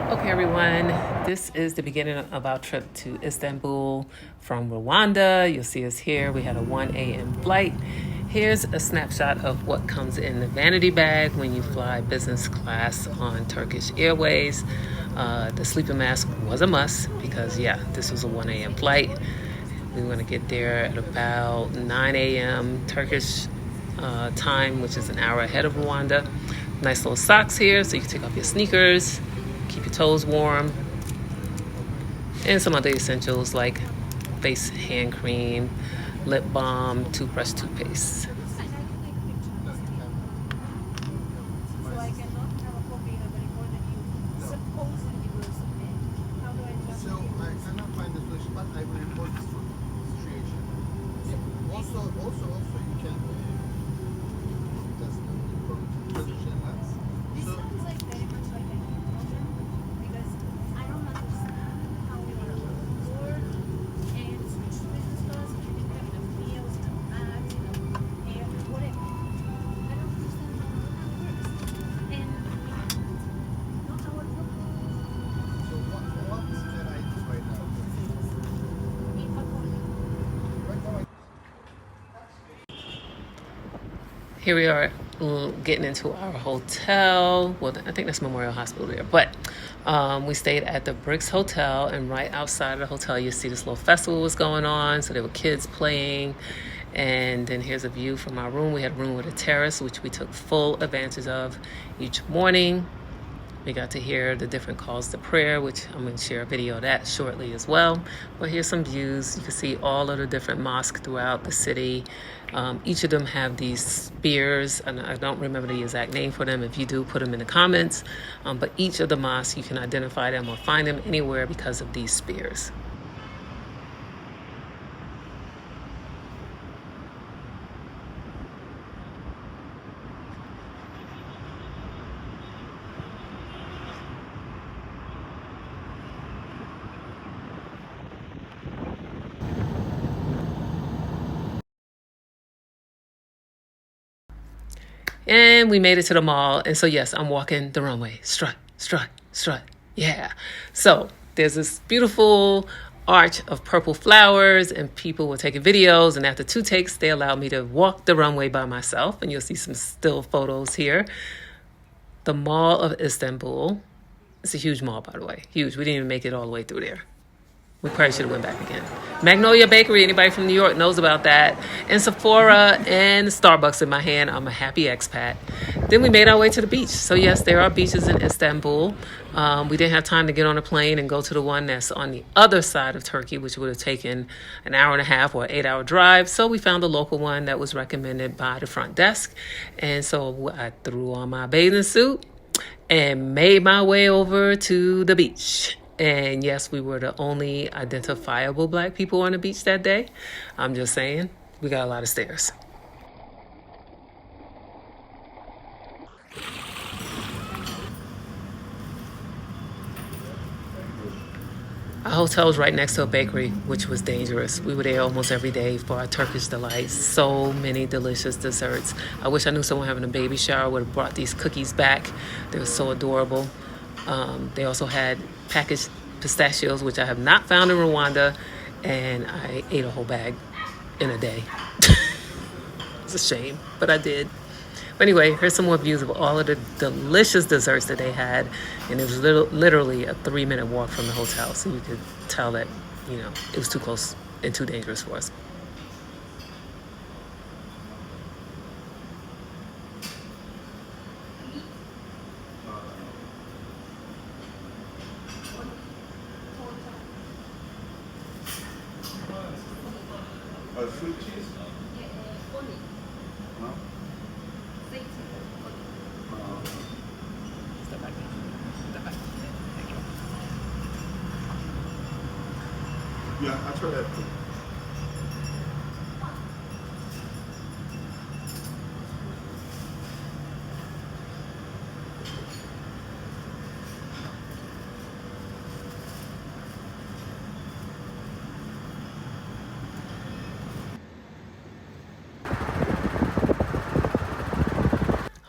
Okay, everyone, this is the beginning of our trip to Istanbul from Rwanda. You'll see us here. We had a 1 a.m. flight. Here's a snapshot of what comes in the vanity bag when you fly business class on Turkish Airways. The sleeping mask was a must because, yeah, this was a 1 a.m. flight. We want to get there at about 9 a.m. Turkish time, which is an hour ahead of Rwanda. Nice little socks here so you can take off your sneakers, keep your toes warm, and some other essentials like face hand cream, lip balm, toothbrush, toothpaste. Here we are getting into our hotel. Well, I think that's Memorial Hospital there. But we stayed at the Bricks Hotel, and right outside of the hotel, you see this little festival was going on. So there were kids playing. And then here's a view from our room. We had a room with a terrace, which we took full advantage of each morning. We got to hear the different calls to prayer, which I'm going to share a video of that shortly as well. But here's some views. You can see all of the different mosques throughout the city. Each of them have these spears, and I don't remember the exact name for them. If you do, put them in the comments. But each of the mosques, you can identify them or find them anywhere because of these spears. And we made it to the mall. And so, yes, I'm walking the runway. Strut, strut, strut. Yeah. So there's this beautiful arch of purple flowers, and people were taking videos. And after 2 takes, they allowed me to walk the runway by myself. And you'll see some still photos here. The Mall of Istanbul. It's a huge mall, by the way. Huge. We didn't even make it all the way through there. We probably should have went back again. Magnolia Bakery, anybody from New York knows about that. And Sephora and Starbucks in my hand. I'm a happy expat. Then we made our way to the beach. So yes, there are beaches in Istanbul. We didn't have time to get on a plane and go to the one that's on the other side of Turkey, which would have taken an hour and a half or 8-hour drive. So we found a local one that was recommended by the front desk. And so I threw on my bathing suit and made my way over to the beach. And yes, we were the only identifiable black people on the beach that day. I'm just saying, we got a lot of stairs. Our hotel was right next to a bakery, which was dangerous. We were there almost every day for our Turkish delights. So many delicious desserts. I wish I knew someone having a baby shower would have brought these cookies back. They were so adorable. They also had packaged pistachios, which I have not found in Rwanda, and I ate a whole bag in a day. It's a shame, but I did. But anyway, here's some more views of all of the delicious desserts that they had, and it was literally a 3-minute walk from the hotel, so you could tell that, it was too close and too dangerous for us. Fruit cheese? Huh? Step back. Step back. Thank you. Yeah, I try that too.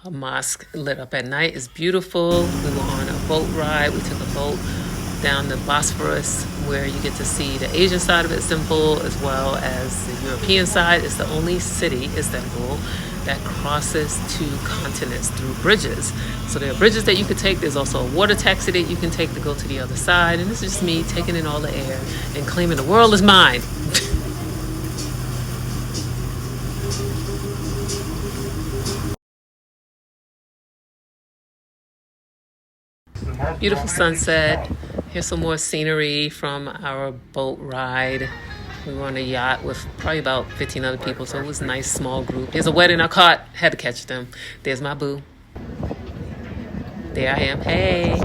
A mosque lit up at night is beautiful. We were on on a boat ride. We took a boat down the Bosphorus where you get to see the Asian side of Istanbul as well as the European side. It's the only city, Istanbul, that crosses two continents through bridges. So there are bridges that you could take. There's also a water taxi that you can take to go to the other side. And this is just me taking in all the air and claiming the world is mine. Beautiful sunset. Here's some more scenery from our boat ride. We were on a yacht with probably about 15 other people, so it was a nice small group. There's a wedding I caught, had to catch them. There's my boo. There I am. Hey.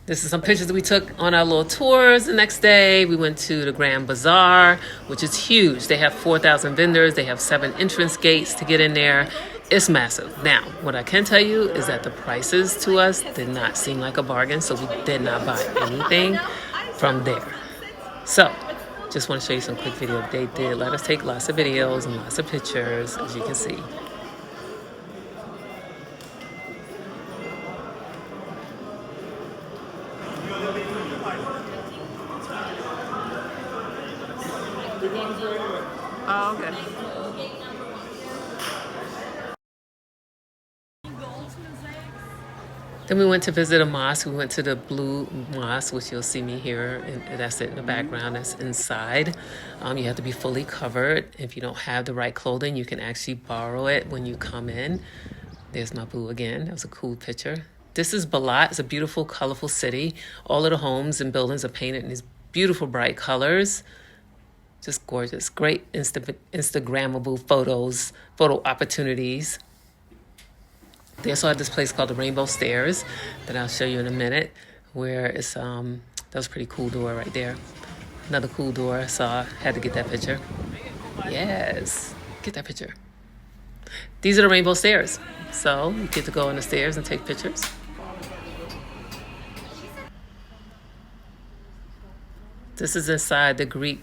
This is some pictures that we took on our little tours the next day. We went to the Grand Bazaar, which is huge. They have 4,000 vendors. They have 7 entrance gates to get in there. It's massive. Now, what I can tell you is that the prices to us did not seem like a bargain, so we did not buy anything from there. So, just want to show you some quick video. They did let us take lots of videos and lots of pictures, as you can see. Oh, okay. Then we went to visit a mosque. We went to the Blue Mosque, which you'll see me here, and that's it in the background. That's inside. You have to be fully covered. If you don't have the right clothing, you can actually borrow it when you come in. There's my boo again. That was a cool picture. This is Balat. It's a beautiful, colorful city. All of the homes and buildings are painted in these beautiful, bright colors. Just gorgeous. Great Instagrammable photo opportunities. They also had this place called the Rainbow Stairs that I'll show you in a minute, where it's that was a pretty cool door right there. Another cool door I saw. Had to get that picture. Yes, get that picture. These are the Rainbow Stairs. So you get to go on the stairs and take pictures. This is inside the Greek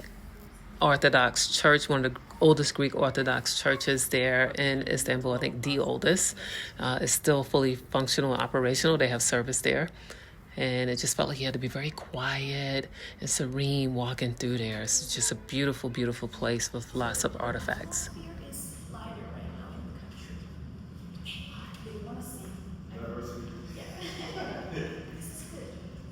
Orthodox Church, one of the oldest Greek Orthodox churches there in Istanbul. I think the oldest. It's still fully functional and operational. They have service there. And it just felt like you had to be very quiet and serene walking through there. It's just a beautiful, beautiful place with lots of artifacts.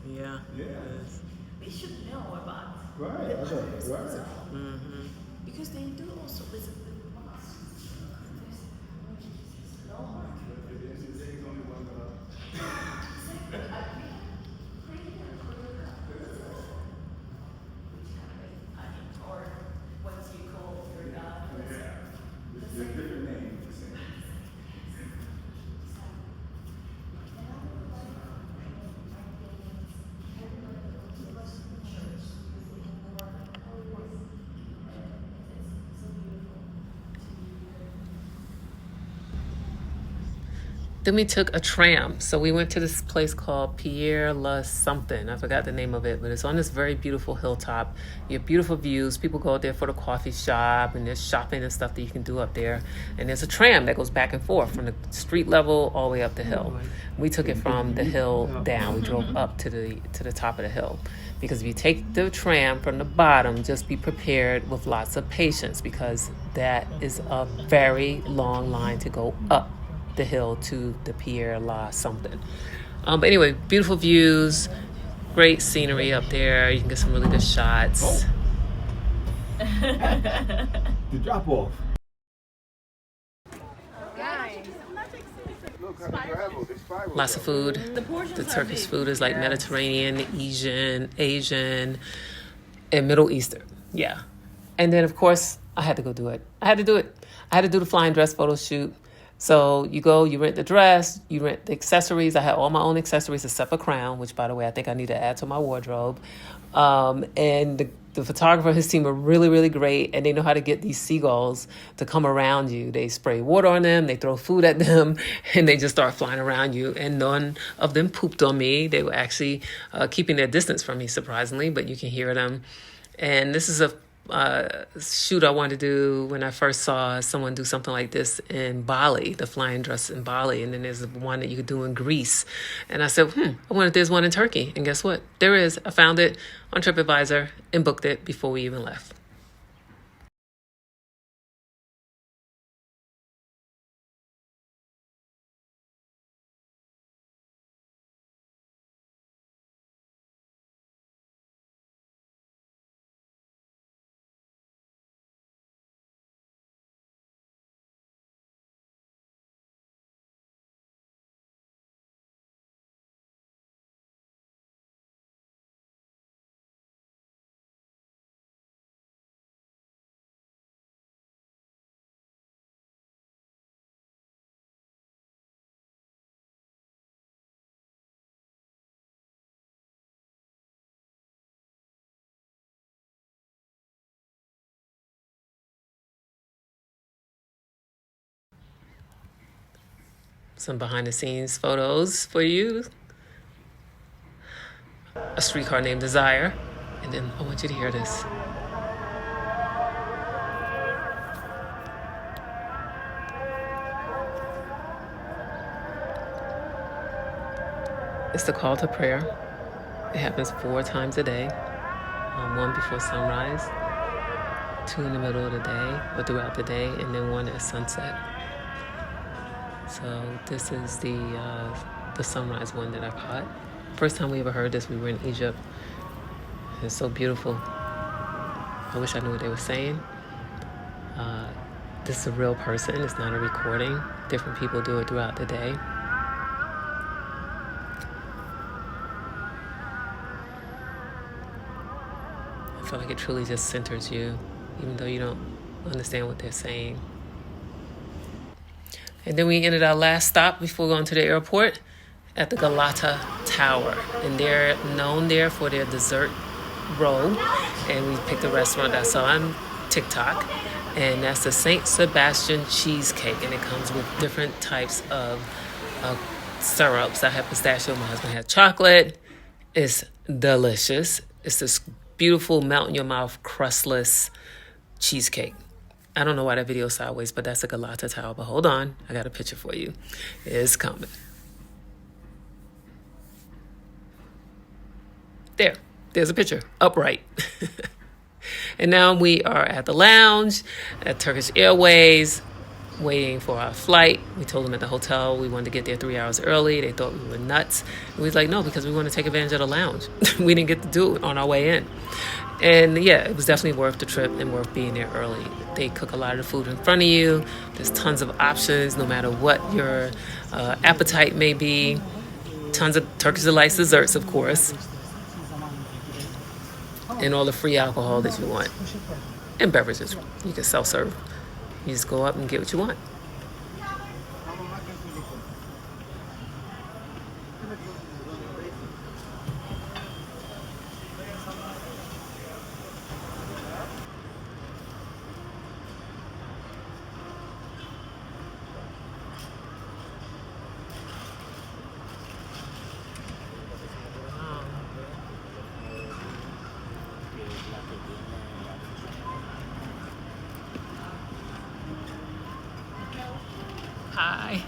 Yeah. Yes. We should know about the others as well. Mm-hmm. Because they do also visit the mosque. Or what you call your God. There's a different name for the same. Then we took a tram. So we went to this place called Pierre La something. I forgot the name of it, but it's on this very beautiful hilltop. You have beautiful views. People go out there for the coffee shop, and there's shopping and stuff that you can do up there. And there's a tram that goes back and forth from the street level all the way up the hill. We took it from the hill down. We drove up to the top of the hill. Because if you take the tram from the bottom, just be prepared with lots of patience, because that is a very long line to go up the hill to the Pierre La something. But anyway, beautiful views, great scenery up there. You can get some really good shots. The drop off. Lots of food. The Turkish food is like Mediterranean, Asian, and Middle Eastern. Yeah. And then, of course, I had to go do it. I had to do the flying dress photo shoot. So you go, you rent the dress, you rent the accessories. I had all my own accessories except a crown, which, by the way, I think I need to add to my wardrobe. And the photographer and his team are really, really great, and they know how to get these seagulls to come around you. They spray water on them, they throw food at them, and they just start flying around you. And none of them pooped on me. They were actually keeping their distance from me, surprisingly, but you can hear them. And this is a shoot I wanted to do when I first saw someone do something like this in Bali, the flying dress in Bali. And then there's one that you could do in Greece. And I said, I wonder if there's one in Turkey. And guess what? There is. I found it on TripAdvisor and booked it before we even left. Some behind the scenes photos for you. A streetcar named Desire. And then I want you to hear this. It's the call to prayer. It happens 4 times a day. One before sunrise, 2 in the middle of the day or throughout the day, and then 1 at sunset. So this is the sunrise one that I caught. First time we ever heard this, we were in Egypt. It's so beautiful. I wish I knew what they were saying. This is a real person. It's not a recording. Different people do it throughout the day. I feel like it truly just centers you, even though you don't understand what they're saying. And then we ended our last stop before going to the airport at the Galata Tower. And they're known there for their dessert roll. And we picked a restaurant I saw on TikTok. And that's the St. Sebastian cheesecake. And it comes with different types of syrups. I had pistachio, my husband had chocolate. It's delicious. It's this beautiful melt-in-your-mouth crustless cheesecake. I don't know why that video is sideways, but that's a Galata Tower. But hold on, I got a picture for you. It's coming. There's a picture, upright. And now we are at the lounge at Turkish Airways, waiting for our flight. We told them at the hotel we wanted to get there 3 hours early. They thought we were nuts. And we was like, no, because we want to take advantage of the lounge. We didn't get to do it on our way in. And yeah, it was definitely worth the trip and worth being there early. They cook a lot of the food in front of you. There's tons of options, no matter what your appetite may be. Tons of Turkish Delights desserts, of course. And all the free alcohol that you want. And beverages. You can self-serve. You just go up and get what you want. Hi.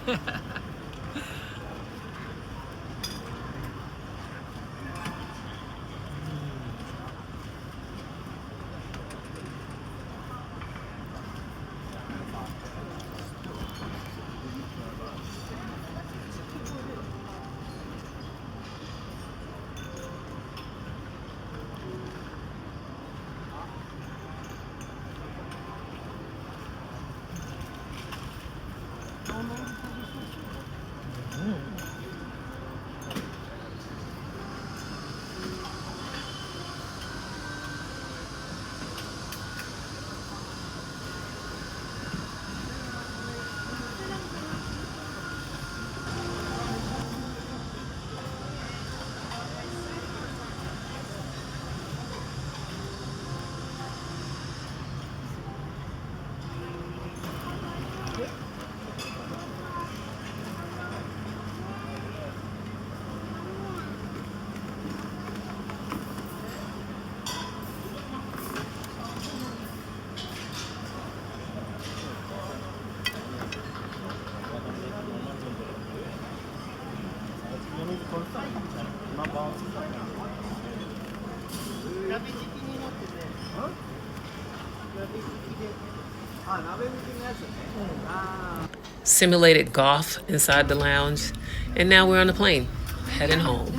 Simulated golf inside the lounge, and now we're on the plane, heading home.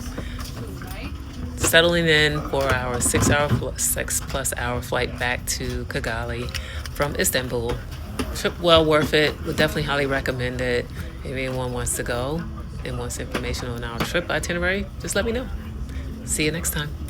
Settling in for our 6+ hour flight back to Kigali from Istanbul. Trip well worth it. Would definitely highly recommend it. If anyone wants to go and wants information on our trip itinerary, just let me know. See you next time.